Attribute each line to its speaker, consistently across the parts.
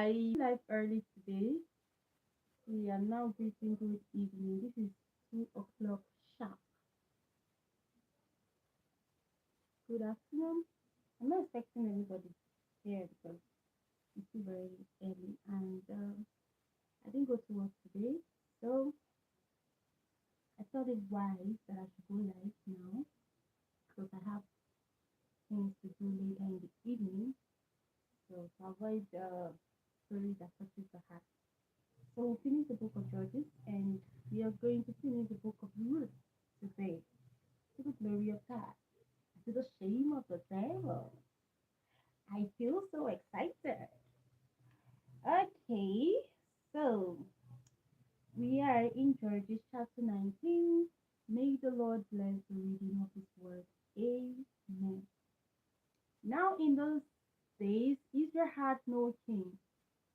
Speaker 1: I live early today. We are now greeting good evening. This is 2 o'clock sharp. Good afternoon. I'm not expecting anybody here because it's still very early and I didn't go to work today. So I thought it wise that I should go live now because I have things to do later in the evening. So to avoid stories that touches the heart. So we'll finish the book of Judges and we are going to finish the book of Ruth today. To the glory of God, to the shame of the devil. I feel so excited. Okay, so we are in Judges chapter 19. May the Lord bless the reading of his word. Amen. Now in those days, Israel had no king.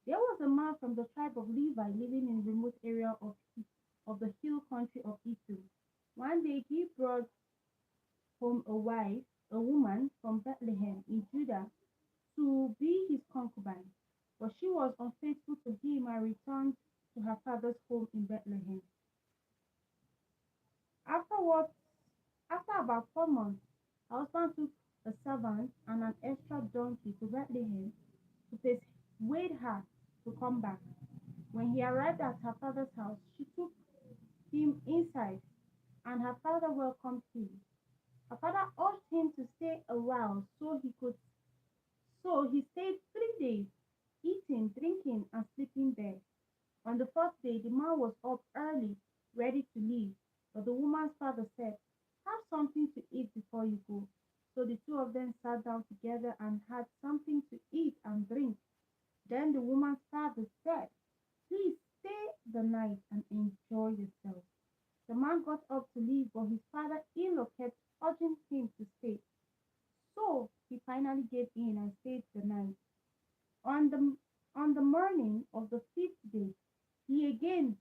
Speaker 1: There was a man from the tribe of Levi living in a remote area of the hill country of Ephraim. One day he brought home a woman from Bethlehem in Judah to be his concubine. But she was unfaithful to him and returned to her father's home in Bethlehem. Afterwards, after about 4 months, her husband took a servant and an extra donkey to Bethlehem to persuade her to come back. When he arrived at her father's house, she took him inside, and her father welcomed him. Her father urged him to stay a while so he stayed 3 days, eating, drinking, and sleeping there. On the fourth day, the man was up early, ready to leave. But the woman's father said, have something to eat before you go. So the two of them sat down together and had something to eat and drink. Then the woman's father said, please stay the night and enjoy yourself. The man got up to leave, but his father-in-law kept urging him to stay. So he finally gave in and stayed the night. On the on the morning of the fifth day, he again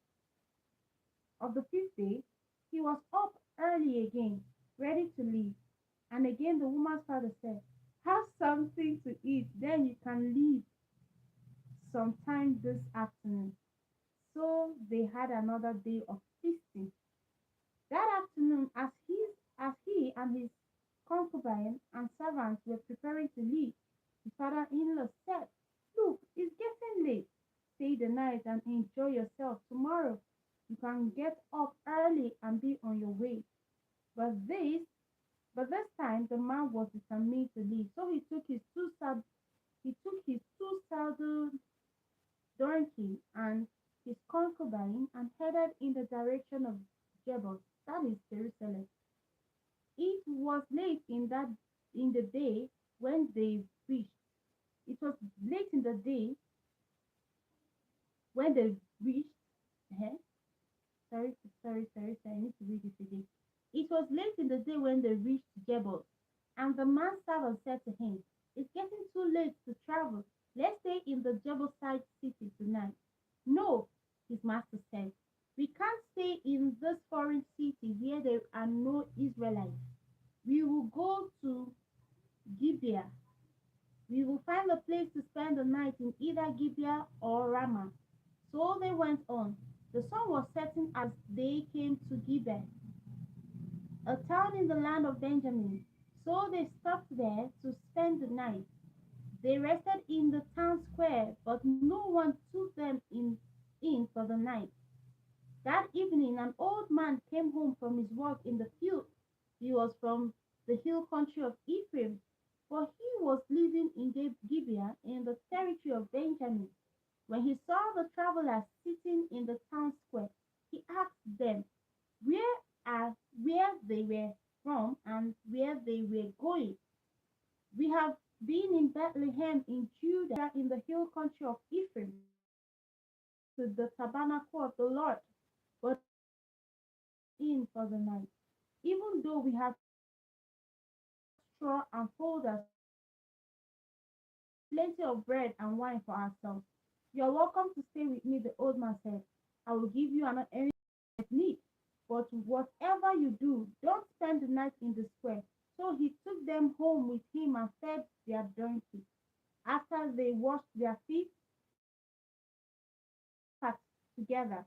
Speaker 1: of the fifth day, he was up early again, ready to leave. And again the woman's father said, have something to eat, then you can leave sometime this afternoon. So they had another day of feasting. That afternoon, as he and his concubine and servants were preparing to leave, the father-in-law said, look, it's getting late. Stay the night and enjoy yourself. Tomorrow you can get up early and be on your way. But this but this time the man was determined to leave. So he took his two saddled donkey and his concubine and headed in the direction of Jebus, that is Jerusalem. It was late in the day when they reached. It was late in the day when they reached. eh, sorry. I need to read this again. It was late in the day when they reached Jebel, and the man's servant said to him, it's getting too late to travel. Let's stay in the Jebel-side city tonight. No, his master said, we can't stay in this foreign city where there are no Israelites. We will go to Gibeah. We will find a place to spend the night in either Gibeah or Ramah. So they went on. The sun was setting as they came to Gibeah, a town in the land of Benjamin. So they stopped there to spend the night. They rested in the town square, but no one took them in for the night. That evening, an old man came home from his work in the field. He was from the hill country of Ephraim, for he was living in Gibeah in the territory of Benjamin. When he saw the travelers sitting in the town square, he asked them where where they were from and where they were going. We have been in Bethlehem in Judah in the hill country of Ephraim to the tabernacle of the Lord, but in for the night. Even though we have straw and folders, plenty of bread and wine for ourselves. You're welcome to stay with me, the old man said. I will give you anything you need. But whatever you do, don't spend the night in the square. So he took them home with him and fed their donkey. After they washed their feet, together.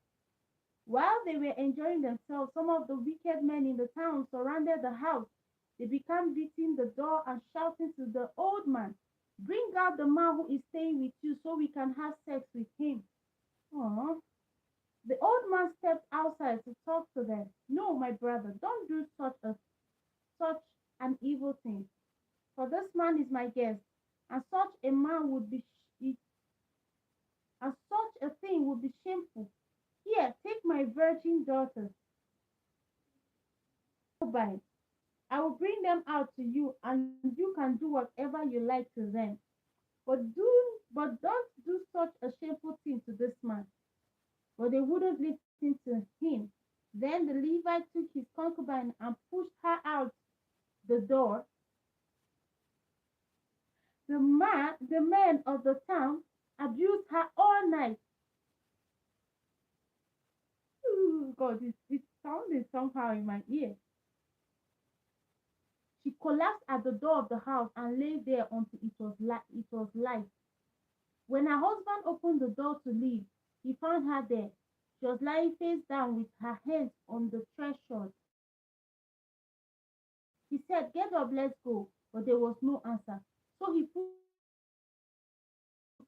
Speaker 1: While they were enjoying themselves, some of the wicked men in the town surrounded the house. They began beating the door and shouting to the old man, "Bring out the man who is staying with you so we can have sex with him." Aww. The old man stepped outside to talk to them. "No, my brother, don't do such an evil thing. For this man is my guest, and such a man would be and such a thing would be shameful. Here, take my virgin daughters, concubines. I will bring them out to you, and you can do whatever you like to them. But don't do such a shameful thing to this man." But they wouldn't listen to him. Then the Levite took his concubine and pushed her out the door. The men of the town abused her all night. Ooh, God, it's sounding somehow in my ear. She collapsed at the door of the house and lay there until it was light. When her husband opened the door to leave, he found her there. She was lying face down with her hands on the threshold. He said, "Get up, let's go." But there was no answer. So he took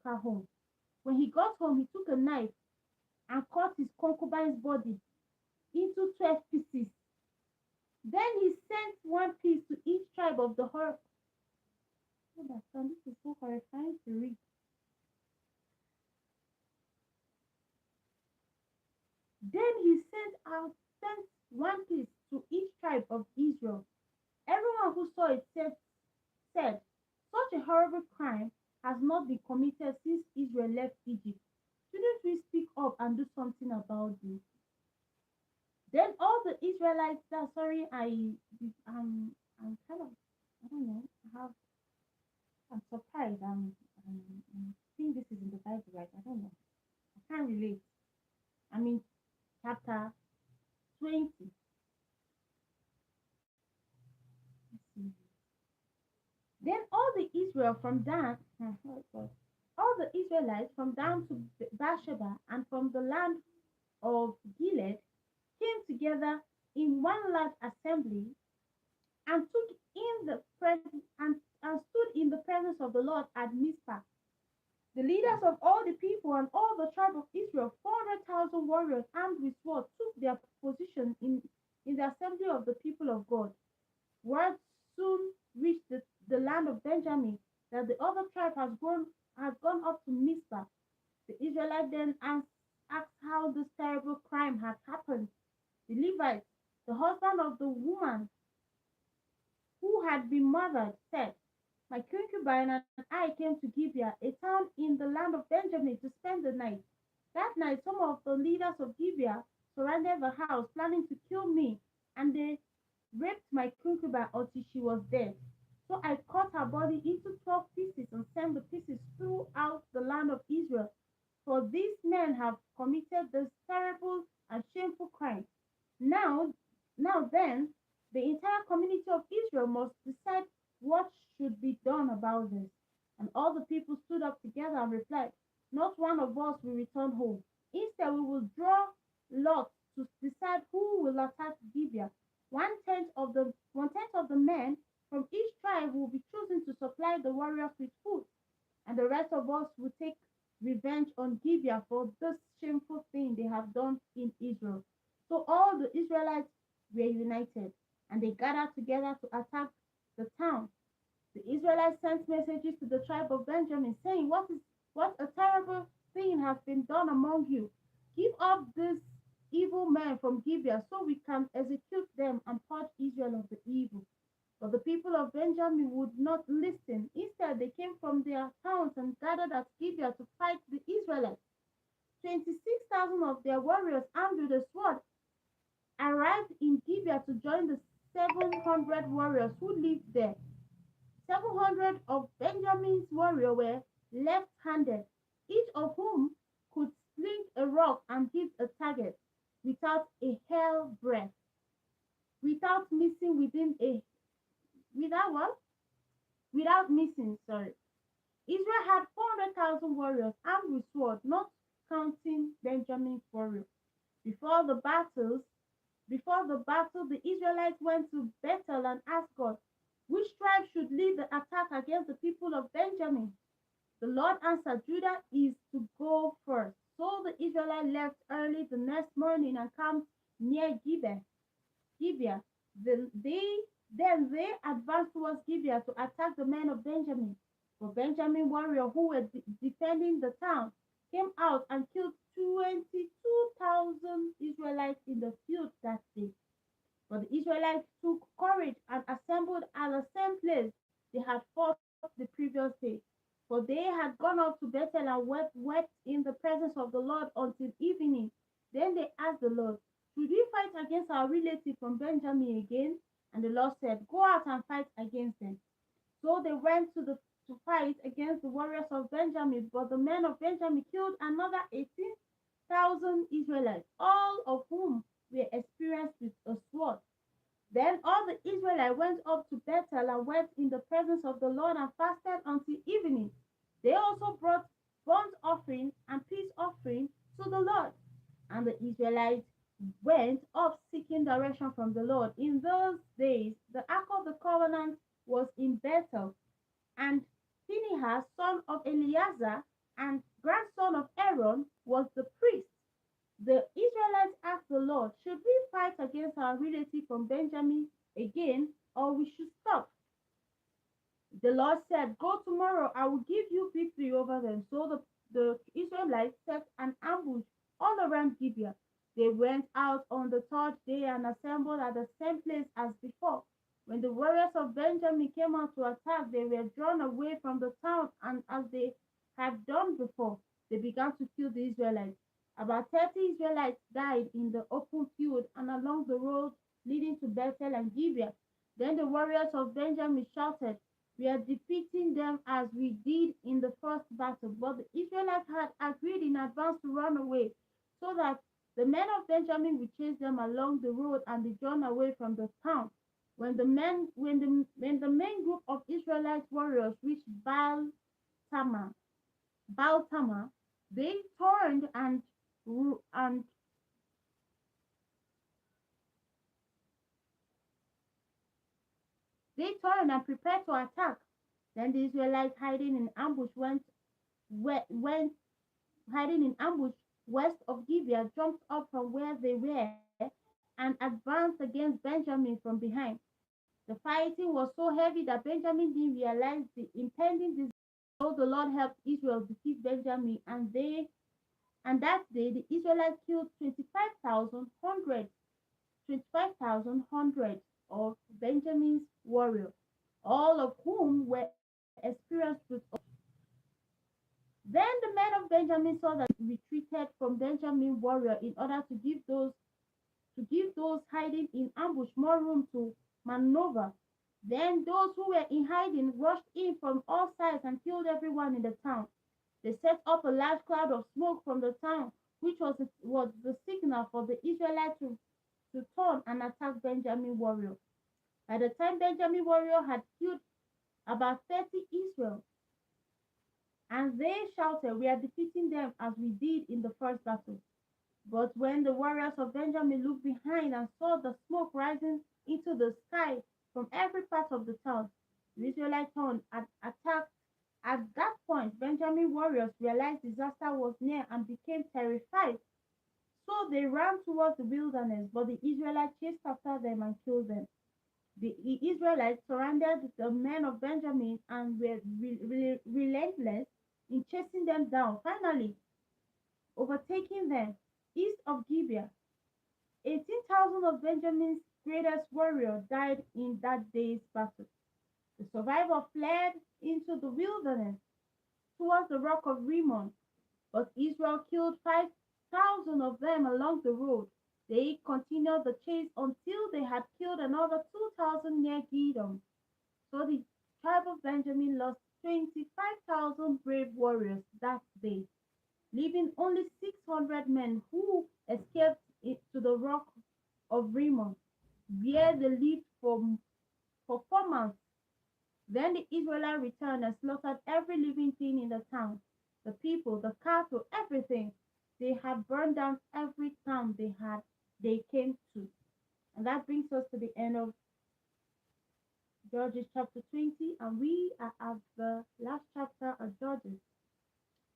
Speaker 1: her home. When he got home, he took a knife and cut his concubine's body into 12 pieces. Then he sent one piece to each tribe of the horde. This is so horrifying to read. Then he sent one piece to each tribe of Israel. Everyone who saw it said, "Such a horrible crime has not been committed since Israel left Egypt. Shouldn't we speak up and do something about this?" Then all the Israelites, sorry, I'm kind of, I don't know, I'm surprised. I'm seeing this is in the Bible, right? I don't know. I can't relate. I'm in chapter 20. Then all the Israel from Dan, all the Israelites from Dan to Beersheba and from the land of Gilead came together in one large assembly and took in the presence and stood in the presence of the Lord at Mizpah. The leaders of all the people and all the tribe of Israel, 400,000 warriors armed with swords, took their position in the assembly of the people of God. Word soon reached the land of Benjamin that the other tribe has gone up to Mizpah. The Israelites then asked how this terrible crime had happened. The Levite, the husband of the woman who had been murdered, said, "My concubine and I came to Gibeah, a town in the land of Benjamin, to spend the night. That night, some of the leaders of Gibeah surrounded the house, planning to kill me, and they raped my concubine until she was dead. So I cut her body into 12 pieces and sent the pieces throughout the land of Israel. For these men have committed this terrible and shameful crime. Now, now then, the entire community of Israel must decide what should be done about this." And all the people stood up together and replied, "Not one of us will return home. Instead, we will draw lots to decide who will attack Gibeah. One tenth of the men from each tribe will be chosen to supply the warriors with food, and the rest of us will take revenge on Gibeah for this shameful thing they have done in Israel." So all the Israelites were united, and they gathered together to attack the town. The Israelites sent messages to the tribe of Benjamin, saying, What a terrible thing has been done among you. Give up these evil men from Gibeah so we can execute them and purge Israel of the evil." But the people of Benjamin would not listen. Instead, they came from their towns and gathered at Gibeah to fight the Israelites. 26,000 of their warriors armed with a sword arrived in Gibeah to join the 700 warriors who lived there. 700 of Benjamin's warriors were left-handed, each of whom could sling a rock and hit a target without a hair breadth, without missing within a without what? Without missing, sorry. Israel had 400,000 warriors armed with swords, not counting Benjamin's warriors. Before the battles, before the battle, the Israelites went to Bethel and asked God, which tribe should lead the attack against the people of Benjamin? The Lord answered, Judah is to go first. So the Israelites left early the next morning and camped near Gibeah. Then they advanced towards Gibeah to attack the men of Benjamin. But Benjamin warriors who were defending the town came out and killed 22,000 Israelites in the field that day. But the Israelites took courage and assembled at the same place they had fought the previous day. For they had gone up to Bethel and wept in the presence of the Lord until evening. Then they asked the Lord, should we fight against our relative from Benjamin again? And the Lord said, go out and fight against them. So they went to fight against the warriors of Benjamin, but the men of Benjamin killed another 18,000 Israelites, all of whom were experienced with a sword. Then all the Israelites went up to Bethel and wept in the presence of the Lord and fasted until evening. They also brought burnt offering and peace offering to the Lord. And the Israelites went up seeking direction from the Lord. In those days, the Ark of the Covenant was in Bethel, and Phinehas, son of Eleazar and grandson of Aaron, was the priest. The Israelites asked the Lord, should we fight against our relative from Benjamin again, or we should stop? The Lord said, go tomorrow, I will give you victory over them. So the Israelites set an ambush all around Gibeah. They went out on the third day and assembled at the same place as before. When the warriors of Benjamin came out to attack, they were drawn away from the town, and as they had done before, they began to kill the Israelites. About 30 Israelites died in the open field and along the road leading to Bethel and Gibeah. Then the warriors of Benjamin shouted, we are defeating them as we did in the first battle. But the Israelites had agreed in advance to run away, so that the men of Benjamin would chase them along the road and be drawn away from the town. When the main group of Israelite warriors reached Tamar, Baal Tamar, they turned and they turned and prepared to attack. Then the Israelites went hiding in ambush west of Gibeah, jumped up from where they were and advanced against Benjamin from behind. The fighting was so heavy that Benjamin didn't realize the impending disaster. So the Lord helped Israel defeat Benjamin, and that day the Israelites killed 25,100 of Benjamin's warriors, all of whom were experienced with. Then the men of Benjamin saw that retreated from Benjamin warrior in order to give those hiding in ambush more room to maneuver. Then those who were in hiding rushed in from all sides and killed everyone in the town. They set up a large cloud of smoke from the town, which was the signal for the Israelites to turn and attack Benjamin warrior. By the time Benjamin warrior had killed about 30 Israel, and they shouted, we are defeating them as we did in the first battle. But when the warriors of Benjamin looked behind and saw the smoke rising into the sky from every part of the town, the Israelites turned and attacked. At that point, Benjamin warriors realized disaster was near and became terrified. So they ran towards the wilderness, but the Israelites chased after them and killed them. The Israelites surrounded the men of Benjamin and were relentless in chasing them down. Finally, overtaking them east of Gibeah, 18,000 of Benjamin's greatest warriors died in that day's battle. The survivors fled into the wilderness towards the rock of Rimmon, but Israel killed 5,000 of them along the road. They continued the chase until they had killed another 2,000 near Gidom. So the tribe of Benjamin lost 25,000 brave warriors that day, leaving only 600 men who escaped to the rock of Rimmon, where they lived for 4 months. Then the Israelites returned and slaughtered every living thing in the town, the people, the cattle, everything. they had burned down every town they came to. And that brings us to the end of Judges chapter 20, and we are at the last chapter of Judges.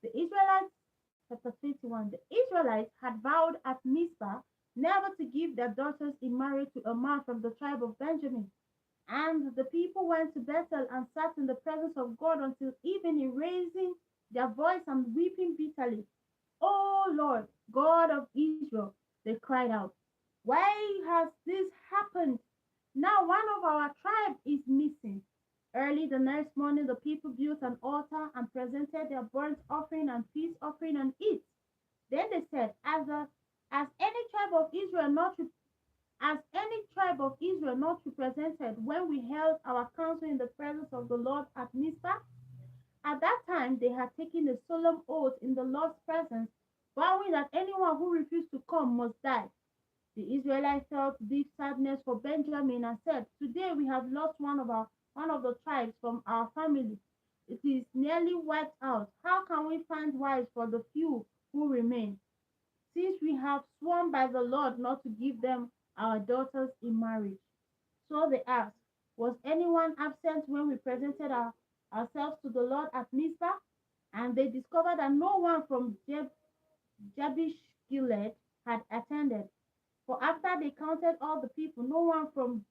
Speaker 1: The Israelites, chapter 21, the Israelites had vowed at Mizpah never to give their daughters in marriage to a man from the tribe of Benjamin. And the people went to Bethel and sat in the presence of God until evening, raising their voice and weeping bitterly. O Lord, God of Israel, they cried out, why has this happened? Now one of our tribe is missing. Early the next morning, the people built an altar and presented their burnt offering and peace offering on it. Then they said, as any tribe of Israel not as any tribe of Israel not represented when we held our council in the presence of the Lord at Mizpah? At that time, they had taken a solemn oath in the Lord's presence, vowing that anyone who refused to come must die. The Israelites felt deep sadness for Benjamin and said, today we have lost one of the tribes from our family. It is nearly wiped out. How can we find wives for the few who remain, since we have sworn by the Lord not to give them our daughters in marriage? So they asked, was anyone absent when we presented ourselves to the Lord at Mizpah? And they discovered that no one from Jabesh Gilead had attended. For after they counted all the people, no one from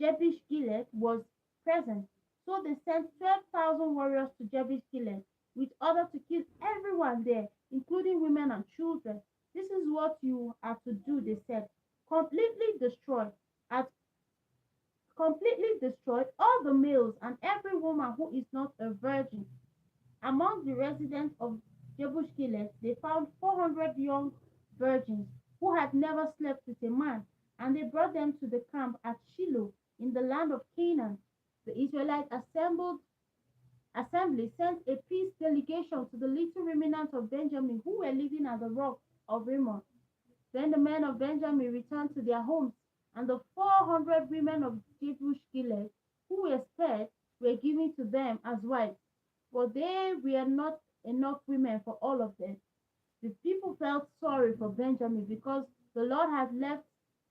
Speaker 1: Jabesh Gilead was present. So they sent 12,000 warriors to Jabesh Gilead with order to kill everyone there, including women and children. This is what you are to do, they said. Completely destroy, at completely destroy all the males and every woman who is not a virgin. Among the residents of Jebushkilet, they found 400 young virgins who had never slept with a man, and they brought them to the camp at Shiloh in the land of Canaan. The Israelite assembly sent a peace delegation to the little remnant of Benjamin who were living at the rock of Rimmon. Then the men of Benjamin returned to their homes, and the 400 women of Jebush Gilead who were spared were given to them as wives. But there were not enough women for all of them. The people felt sorry for Benjamin because the Lord had left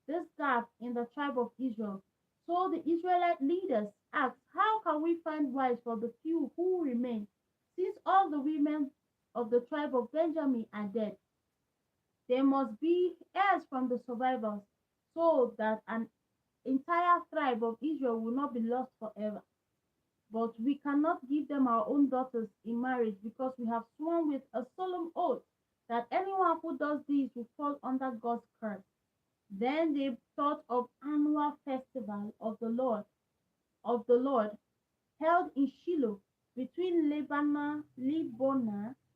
Speaker 1: this gap in the tribe of Israel. So the Israelite leaders asked, how can we find wives for the few who remain, since all the women of the tribe of Benjamin are dead? There must be heirs from the survivors, so that an entire tribe of Israel will not be lost forever. But we cannot give them our own daughters in marriage because we have sworn with a solemn oath that anyone who does this will fall under God's curse. Then they thought of annual festival of the Lord held in Shiloh between Lebana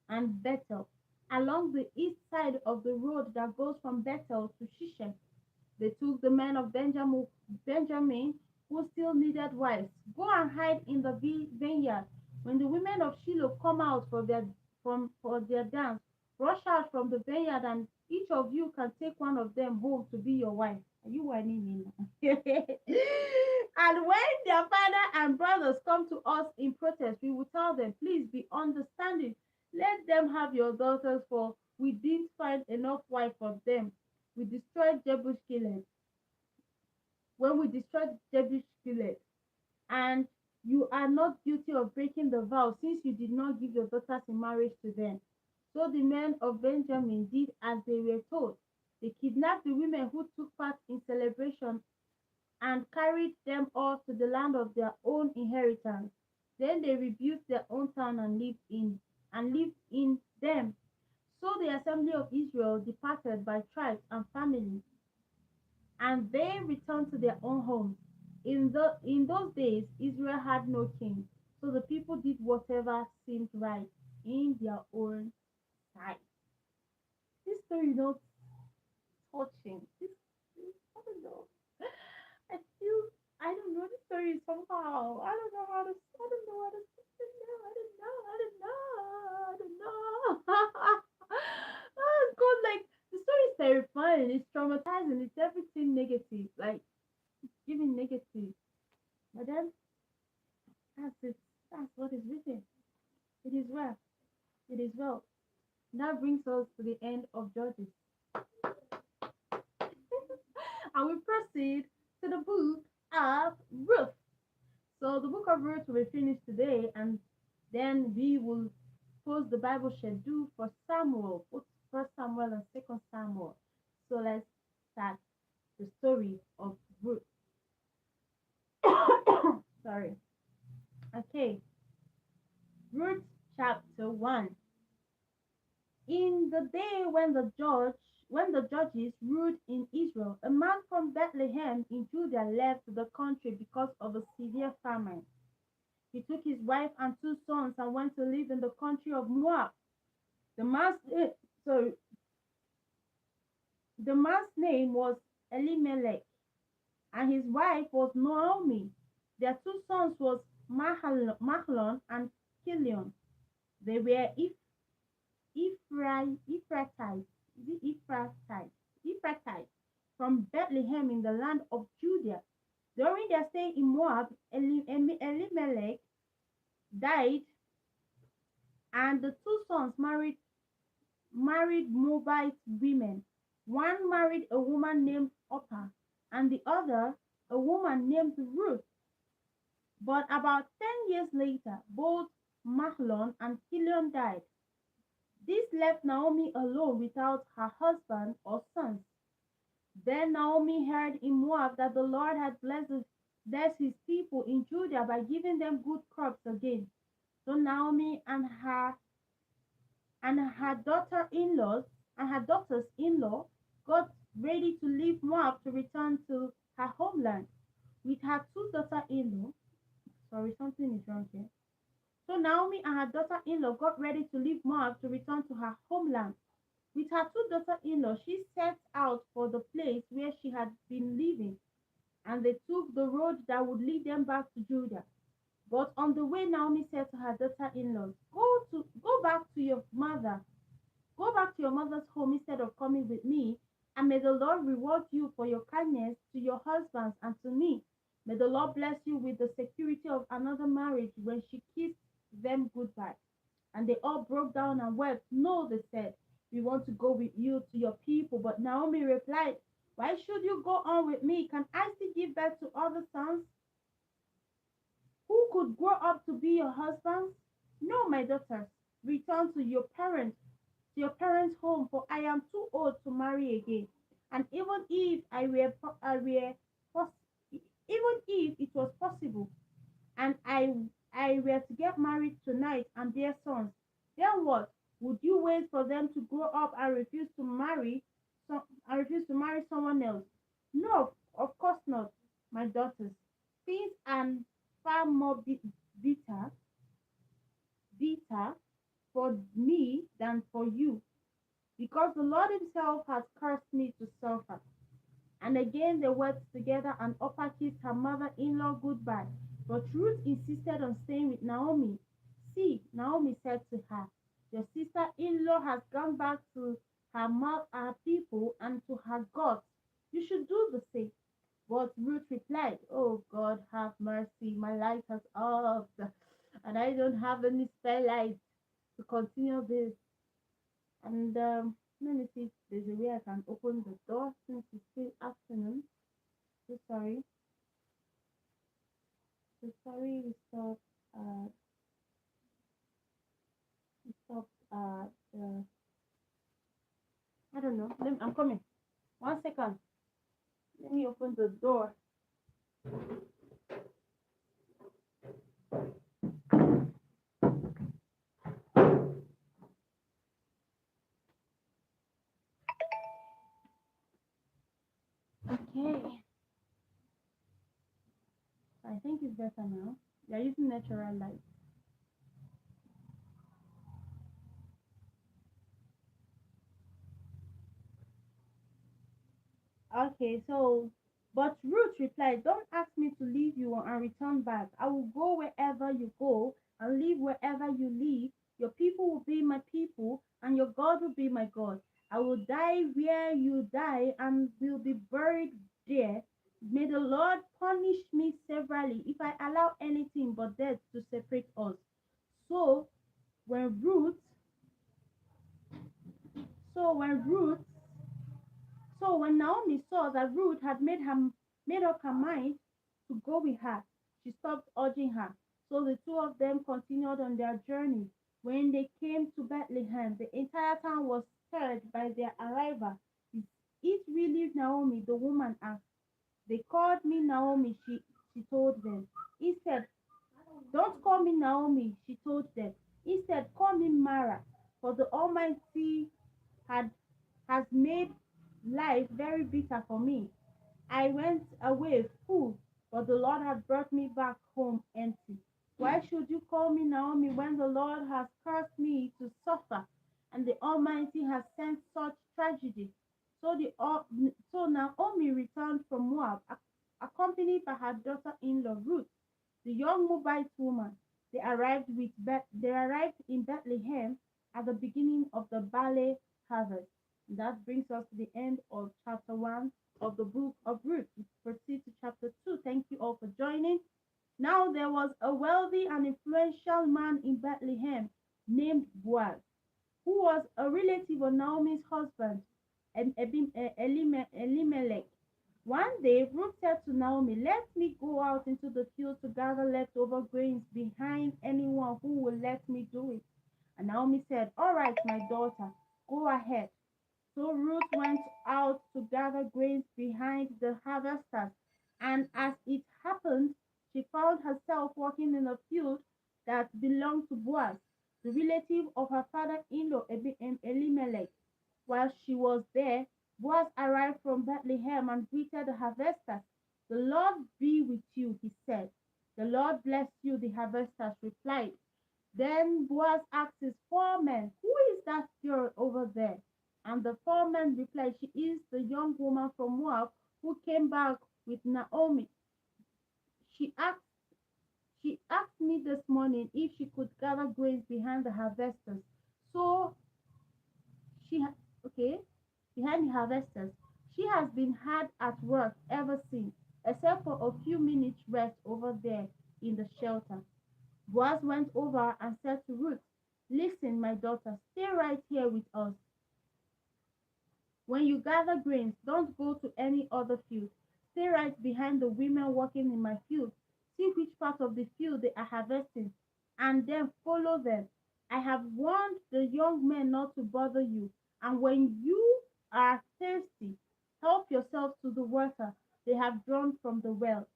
Speaker 1: and Bethel, along the east side of the road that goes from Bethel to Shechem. They took the men of Benjamin who still needed wives. Go and hide in the vineyard. When the women of Shiloh come out for their dance, rush out from the vineyard, and each of you can take one of them home to be your wife. Are you whining me now? And when their father and brothers come to us in protest, we will tell them, please be understanding. Let them have your daughters, for we didn't find enough wife for them. We destroyed Jebush Gilead. When we destroyed Jebush Gilead, and you are not guilty of breaking the vow, since you did not give your daughters in marriage to them. So the men of Benjamin did as they were told. They kidnapped the women who took part in celebration and carried them off to the land of their own inheritance. Then they rebuilt their own town and lived in them. So the assembly of Israel departed by tribes and families, and they returned to their own homes. In those days, Israel had no king, so the people did whatever seemed right in their own sight. This story is not touching. I don't know. I feel, I don't know. This story is somehow, I don't know how to, I don't know how to, I don't know. Oh, God, like, the story is terrifying. It's traumatizing. It's everything negative. Like, giving negative. But then that's it. That's what is written. It is well. It is well. That brings us to the end of Judges. And we proceed to the book of Ruth. So the book of Ruth will be finished today, and then we will post the Bible schedule for Samuel, both First Samuel and Second Samuel. So let's start the story of Ruth. Sorry. Okay, Ruth chapter 1. In the day when the judges ruled in Israel, a man from Bethlehem in Judah left the country because of a severe famine. He took his wife and two sons and went to live in the country of Moab. The man's sorry, the man's name was Elimelech, and his wife was Naomi. Their two sons was Mahlon and Kilion. They were Ephrathites, Ephrathites from Bethlehem in the land of Judah. During their stay in Moab, Elimelech died, and the two sons married Moabite women. One married a woman named Orpah, and the other a woman named Ruth. But about 10 years later, both Mahlon and Kilion died. This left Naomi alone without her husband or sons. Then Naomi heard in Moab that the Lord had blessed his people in Judah by giving them good crops again. So Naomi and her daughter-in-laws and her daughters-in-law got ready to leave Moab to return to her homeland with her two daughter-in-law. Sorry, something is wrong here. So Naomi and her daughter-in-law got ready to leave Moab to return to her homeland. With her two daughters-in-law, she set out for the place where she had been living, and they took the road that would lead them back to Judah. But on the way, Naomi said to her daughter-in-law, Go back to your mother. Go back to your mother's home instead of coming with me, and may the Lord reward you for your kindness to your husbands and to me. May the Lord bless you with the security of another marriage. When she kissed them goodbye, and they all broke down and wept. No, they said, we want to go with you to your people. But Naomi replied, Why should you go on with me? Can I still give birth to other sons who could grow up to be your husbands? No, my daughters, return to your parents' home, for I am too old to marry again. And even if it was possible, and I were to get married tonight and bear sons, then what? Would you wait for them to grow up and refuse to marry someone else? No, of course not, my daughters. Things are far more bitter, bitter for me than for you, because the Lord Himself has cursed me to suffer. And again they wept together, and Orpah kissed her mother-in-law goodbye. But Ruth insisted on staying with Naomi. See, Naomi said to her, your sister-in-law has gone back to her people and to her gods. You should do the same. But Ruth replied, Oh God, have mercy. My light has off, and I don't have any spare light to continue this. And let me see if there's a way I can open the door since it's still afternoon. So sorry. So sorry we stopped the I don't know. I'm coming. 1 second. Let me open the door. Okay. I think it's better now. We are using natural light. Okay, so, but Ruth replied, Don't ask me to leave you and return back. I will go wherever you go and live wherever you live. Your people will be my people, and your God will be my God. I will die where you die and will be buried there. May the Lord punish me severely if I allow anything but death to separate us. So when Ruth when Ruth So when Naomi saw that Ruth had made up her mind to go with her, she stopped urging her. So the two of them continued on their journey. When they came to Bethlehem, the entire town was stirred by their arrival. Is it really Naomi? The woman asked. They called me Naomi, she told them. Instead, don't call me Naomi, she told them. Instead, call me Mara, for the Almighty had has made life very bitter for me. I went away full, but the Lord has brought me back home empty. Why should you call me Naomi when the Lord has cursed me to suffer, and the Almighty has sent such tragedy? So Naomi returned from Moab, accompanied by her daughter-in-law Ruth, the young Moabite woman. They arrived in Bethlehem at the beginning of the barley harvest. And that brings us to the end of chapter 1 of the book of Ruth. We proceed to chapter 2. Thank you all for joining. Now there was a wealthy and influential man in Bethlehem named Boaz, who was a relative of Naomi's husband, Elimelech. One day, Ruth said to Naomi, let me go out into the field to gather leftover grains behind anyone who will let me do it. And Naomi said, all right, my daughter, go ahead. So Ruth went out to gather grains behind the harvesters, and as it happened, she found herself working in a field that belonged to Boaz, the relative of her father-in-law Elimelech. While she was there, Boaz arrived from Bethlehem and greeted the harvesters. The Lord be with you, he said. The Lord bless you, the harvesters replied. Then Boaz asked his foreman, who is that girl over there? And the foreman replied, she is the young woman from Moab who came back with Naomi. She asked she asked me this morning if she could gather grains behind the harvesters. So she okay, behind the harvesters. She has been hard at work ever since, except for a few minutes rest over there in the shelter. Boaz went over and said to Ruth, listen, my daughter, stay right here with us. When you gather grains, don't go to any other field. Stay right behind the women working in my field. See which part of the field they are harvesting, and then follow them. I have warned the young men not to bother you, and when you are thirsty, help yourself to the water they have drawn from the well.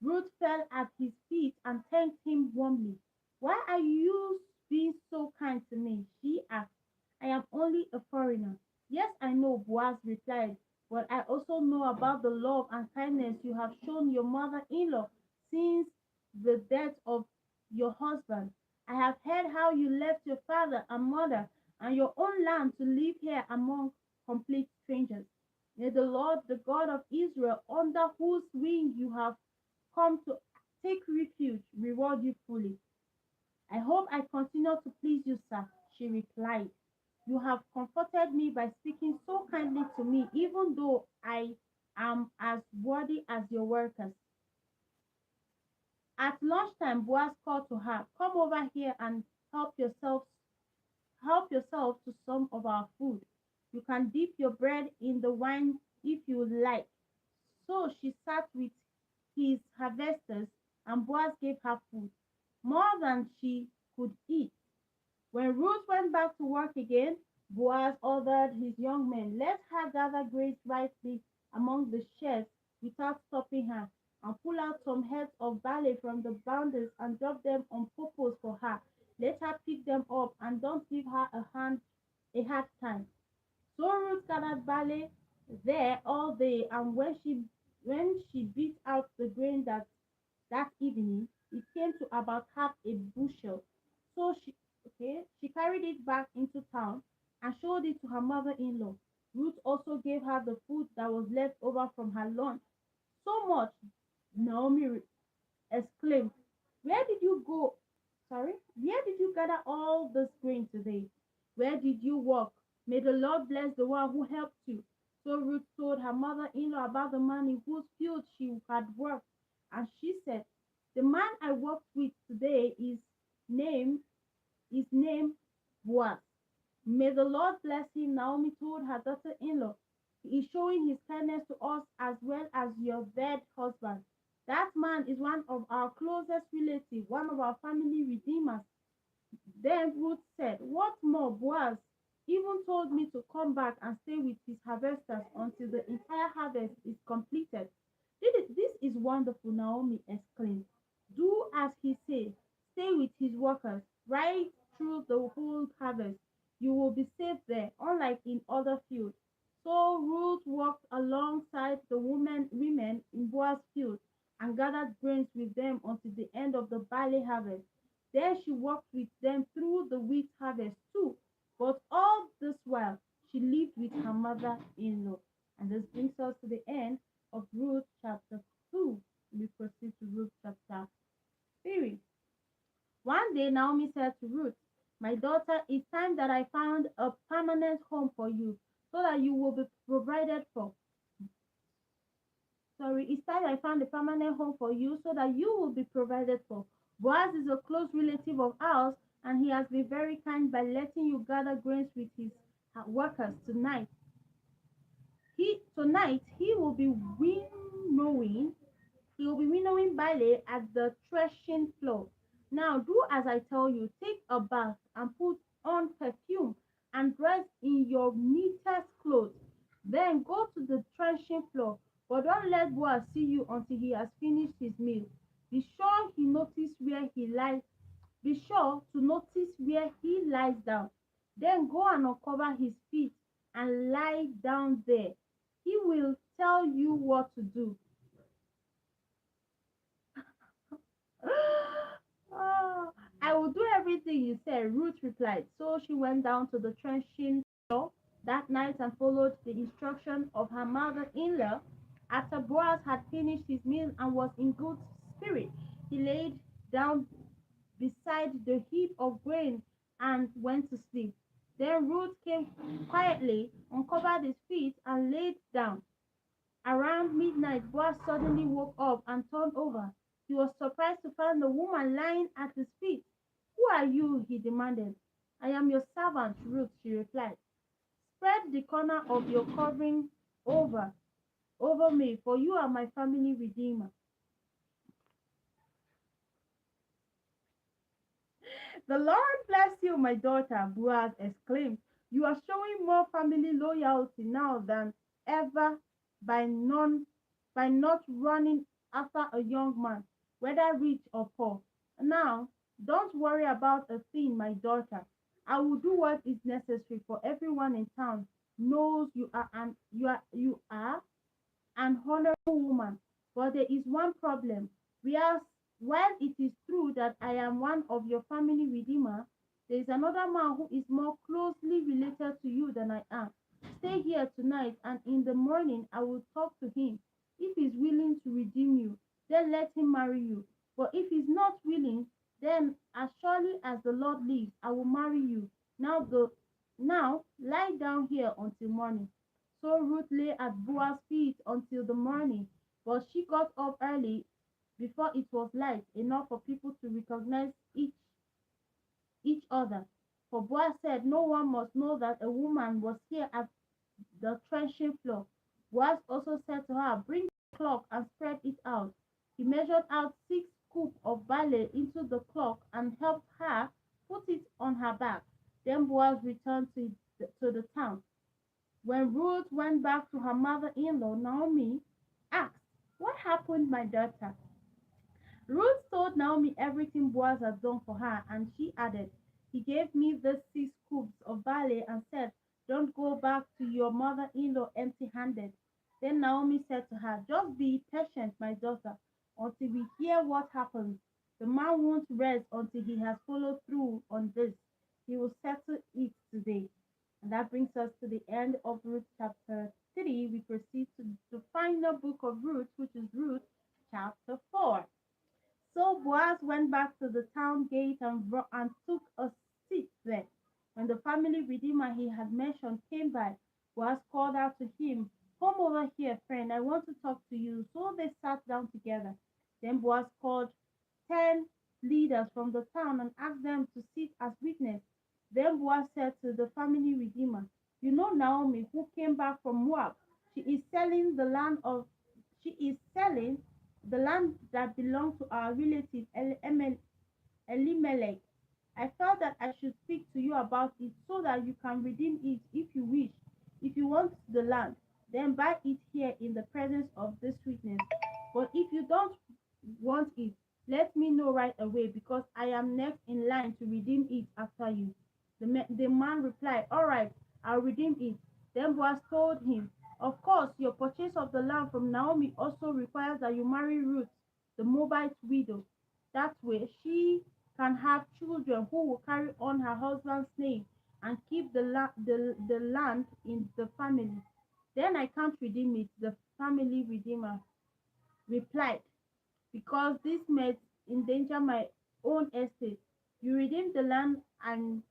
Speaker 1: Ruth fell at his feet and thanked him warmly. Why are you being so kind to me? She asked. I am only a foreigner. Yes, I know, Boaz replied, but I also know about the love and kindness you have shown your mother-in-law since the death of your husband. I have heard how you left your father and mother and your own land to live here among complete strangers. May the Lord, the God of Israel, under whose wing you have come to take refuge, reward you fully. I hope I continue to please you, sir, she replied. You have comforted me by speaking so kindly to me, even though I am as worthy as your workers. At lunchtime, Boaz called to her, come over here and help yourself help yourself to some of our food. You can dip your bread in the wine if you like. So she sat with his harvesters, and Boaz gave her food, more than she could eat. When Ruth went back to work again, Boaz ordered his young men, let her gather grains rightly among the sheaves without stopping her, and pull out some heads of barley from the bundles and drop them on purpose for her. Let her pick them up and don't give her a hard time. So Ruth gathered barley there all day, and when she beat out the grain that evening, it came to about half a bushel. So she carried it back into town and showed it to her mother-in-law. Ruth also gave her the food that was left over from her lunch. So much, Naomi exclaimed. Where did you go? Sorry, where did you gather all this grain today? Where did you work? May the Lord bless the one who helped you. So Ruth told her mother-in-law about the man in whose field she had worked, and she said, the man I worked with today is named Boaz. May the Lord bless him, Naomi told her daughter in law. He is showing his kindness to us as well as your dead husband. That man is one of our closest relatives, one of our family redeemers. Then Ruth said, what more, Boaz even told me to come back and stay with his harvesters until the entire harvest is completed. This is wonderful, Naomi exclaimed. Do as he says. Stay with his workers right through the whole harvest. You will be safe there, unlike in other fields. So Ruth walked alongside the women in Boaz's field and gathered grains with them until the end of the barley harvest. Then she walked with them through the wheat harvest too. But all this while, she lived with her mother-in-law. And this brings us to the end of Ruth chapter 2. We proceed to Ruth chapter 3. One day, Naomi said to Ruth, my daughter, it's time that I found a permanent home for you so that you will be provided for. It's time I found a permanent home for you so that you will be provided for. Boaz is a close relative of ours, and he has been very kind by letting you gather grains with his workers tonight. He will be winnowing. He will be winnowing barley at the threshing floor. Now do as I tell you. Take a bath and put on perfume and dress in your neatest clothes. Then go to the threshing floor, but don't let Boaz see you until he has finished his meal. Be sure he notice where he lies. Be sure to notice where he lies down. Then go and uncover his feet and lie down there. He will tell you what to do. Oh, I will do everything you said, Ruth replied. So she went down to the threshing floor that night and followed the instruction of her mother-in-law. After Boaz had finished his meal and was in good spirit, he laid down beside the heap of grain and went to sleep. Then Ruth came quietly, uncovered his feet, and laid down. Around midnight, Boaz suddenly woke up and turned over. He was surprised to find the woman lying at his feet. Who are you? He demanded. I am your servant, Ruth, she replied. Spread the corner of your covering over me, for you are my family redeemer. The Lord bless you, my daughter, Boaz exclaimed. You are showing more family loyalty now than ever by not running after a young man, whether rich or poor. Now, don't worry about a thing, my daughter. I will do what is necessary for everyone in town knows you are an honorable woman. But there is one problem. While it is true that I am one of your family redeemer, there is another man who is more closely related to you than I am. Stay here tonight, and in the morning I will talk to him. If he is willing to redeem you, then let him marry you. But if he is not willing, then as surely as the Lord lives, I will marry you. Now lie down here until morning. So Ruth lay at Boaz's feet until the morning, but she got up early before it was light enough for people to recognize each other. For Boaz said, no one must know that a woman was here at the threshing floor. Boaz also said to her, bring the clock and spread it out. He measured out 6 scoops of barley into the clock and helped her put it on her back. Then Boaz returned to the town. When Ruth went back to her mother-in-law, Naomi asked, what happened, my daughter? Ruth told Naomi everything Boaz had done for her, and she added, he gave me the 6 scoops of barley and said, don't go back to your mother-in-law empty-handed. Then Naomi said to her, just be patient, my daughter, until we hear what happens. The man won't rest until he has followed through on this. He will settle it today. And that brings us to the end of Ruth chapter 3. We proceed to the final book of Ruth, which is Ruth chapter 4. So Boaz went back to the town gate and took a seat there. When the family redeemer he had mentioned came by, Boaz called out to him, come over here, friend, I want to talk to you. So they sat down together. Then Boaz called 10 leaders from the town and asked them to sit as witnesses. Then Boaz said to the family redeemer, "You know Naomi, who came back from Moab. She is selling the land of she is selling the land that belonged to our relative Elimelech. I felt that I should speak to you about it so that you can redeem it if you wish. If you want the land, then buy it here in the presence of this witness. But if you don't want it, let me know right away because I am next in line to redeem it after you." The man replied, "All right, I'll redeem it." Then Boaz told him, "Of course, your purchase of the land from Naomi also requires that you marry Ruth, the Moabite widow. That way, she can have children who will carry on her husband's name and keep the land in the family." "Then I can't redeem it," the family redeemer replied, "because this might endanger my own estate. You redeem the land and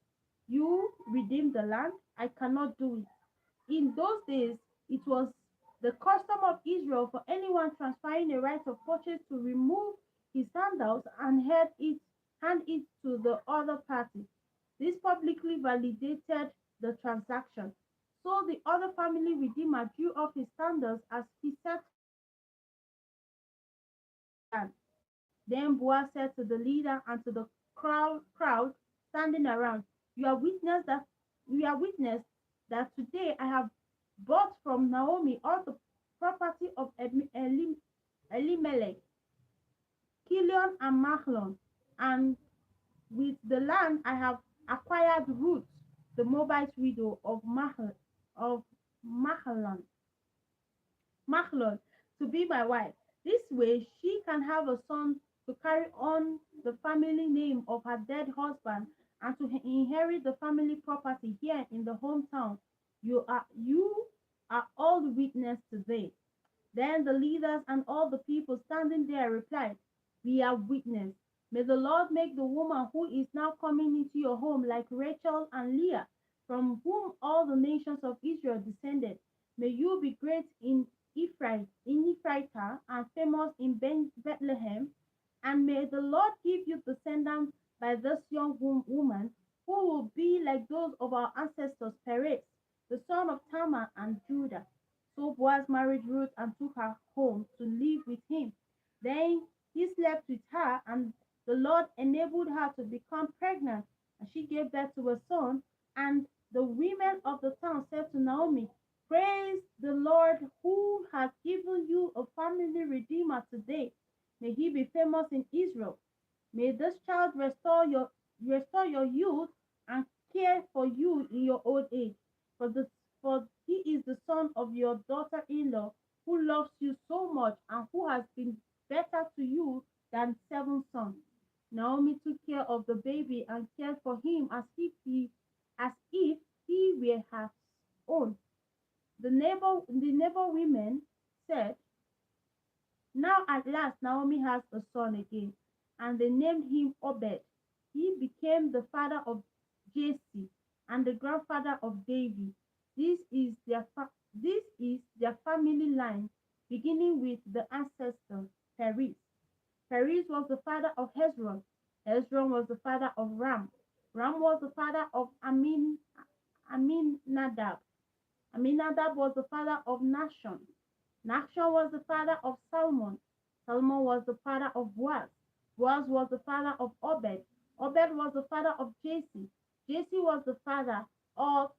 Speaker 1: you redeem the land. I cannot do it." In those days, it was the custom of Israel for anyone transferring a right of purchase to remove his sandals and hand it to the other party. This publicly validated the transaction. So the other family redeemer drew off his sandals as he set foot on the land. Then Boaz said to the leader and to the crowd standing around, "You are witness that today I have bought from Naomi all the property of Elimelech, Kilion, and Mahlon, and with the land I have acquired Ruth, the Moabite widow of Mahlon, Mahlon, to be my wife. This way she can have a son to carry on the family name of her dead husband and to inherit the family property here in the hometown. You are all the witness today." Then the leaders and all the people standing there replied, "We are witness. May the Lord make the woman who is now coming into your home like Rachel and Leah, from whom all the nations of Israel descended. May you be great in Ephrathah and famous in Bethlehem, and may the Lord give you descendants by this young woman who will be like those of our ancestors Perez, the son of Tamar and Judah." So Boaz married Ruth and took her home to live with him. Then he slept with her, and the Lord enabled her to become pregnant, and she gave birth to a son. And the women of the town said to Naomi, "Praise the Lord who has given you a family redeemer today. May he be famous in Israel. May this child restore your youth and care for you in your old age. For the for he is the son of your daughter-in-law who loves you so much and who has been better to you than 7 sons." Naomi took care of the baby and cared for him as if he were her own. The neighbor women said, "Now at last Naomi has a son again," and they named him Obed. He became the father of Jesse and the grandfather of David. This is their family line, beginning with the ancestor Perez. Perez was the father of Hezron. Hezron was the father of Ram. Ram was the father of Aminadab. Aminadab was the father of Nahshon. Nahshon was the father of Salmon. Salmon was the father of Boaz. Boaz was the father of Obed. Obed was the father of Jesse. Jesse was the father of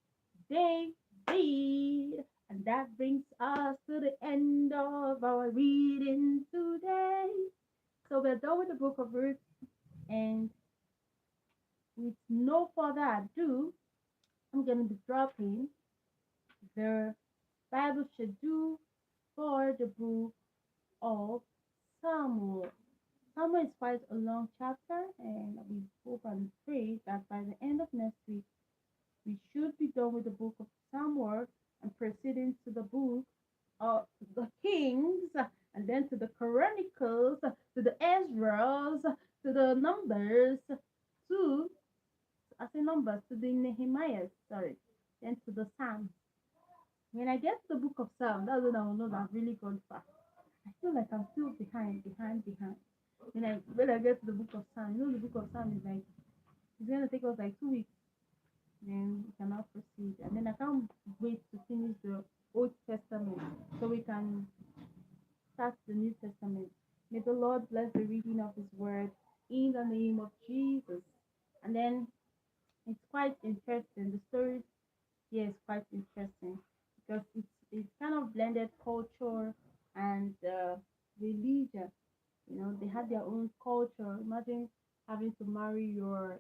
Speaker 1: David. And that brings us to the end of our reading today. So we're done with the book of Ruth, and with no further ado, I'm going to be dropping the Bible schedule for the book of Samuel. Samuel is quite a long chapter, and we hope and pray that by the end of next week, we should be done with the book of Samuel and proceeding to the book of the Kings, and then to the Chronicles, to the Ezras, to the Numbers, to, I say Numbers, to the Nehemiah, sorry, then to the Psalms. When I get to the book of Psalms, that's when I will know that I've really gone far. I feel like I'm still behind. When I get to the book of Psalms, the book of Psalms is like, it's gonna take us like 2 weeks. then we can now proceed. And then I can't wait to finish the Old Testament so we can start the New Testament. May the Lord bless the reading of His Word in the name of Jesus. And then it's quite interesting. The story here is quite interesting because it's kind of blended culture and religion. They had their own culture. Imagine having to marry your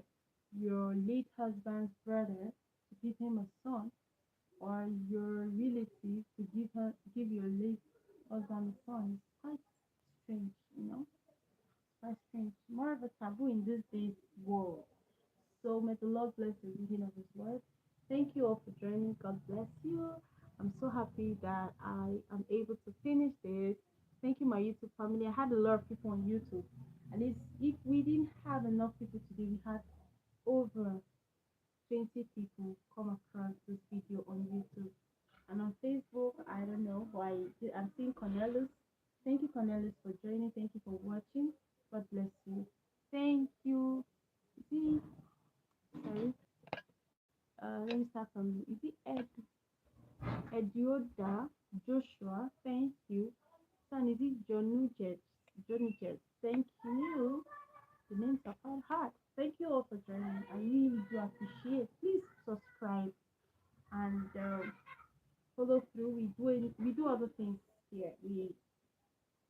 Speaker 1: late husband's brother to give him a son, or your relative to give your late husband a son. It's quite strange, quite strange. More of a taboo in this day's world. So may the Lord bless the reading of His word. Thank you all for joining. God bless you. I'm so happy that I am able to finish this. Thank you, my YouTube family. I had a lot of people on YouTube. At least if we didn't have enough people today, we had over 20 people come across this video on YouTube. And on Facebook, I don't know, but I'm seeing Cornelius. Thank you, Cornelius, for joining. Thank you for watching. God bless you. Thank you. See, sorry. Let me start from, is it Edioda Joshua? Thank you. Son, is it Jonujet? Jonujet. Thank you. The names are quite hard. Thank you all for joining. I really do appreciate. Please subscribe and follow through. We do other things here. We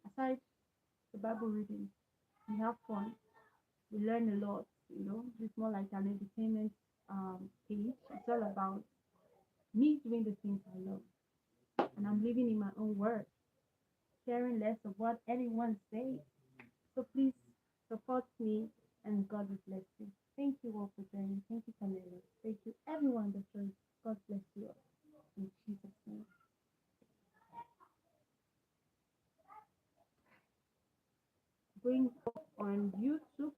Speaker 1: aside the Bible reading, we have fun. We learn a lot. It's more like an entertainment page. It's all about me doing the things I love, and I'm living in my own words, caring less of what anyone says. So please support me, and God will bless you. Thank you all for joining. Thank you, Camilla. Thank you, everyone that joined. God bless you all. In Jesus' name. Bring up on YouTube.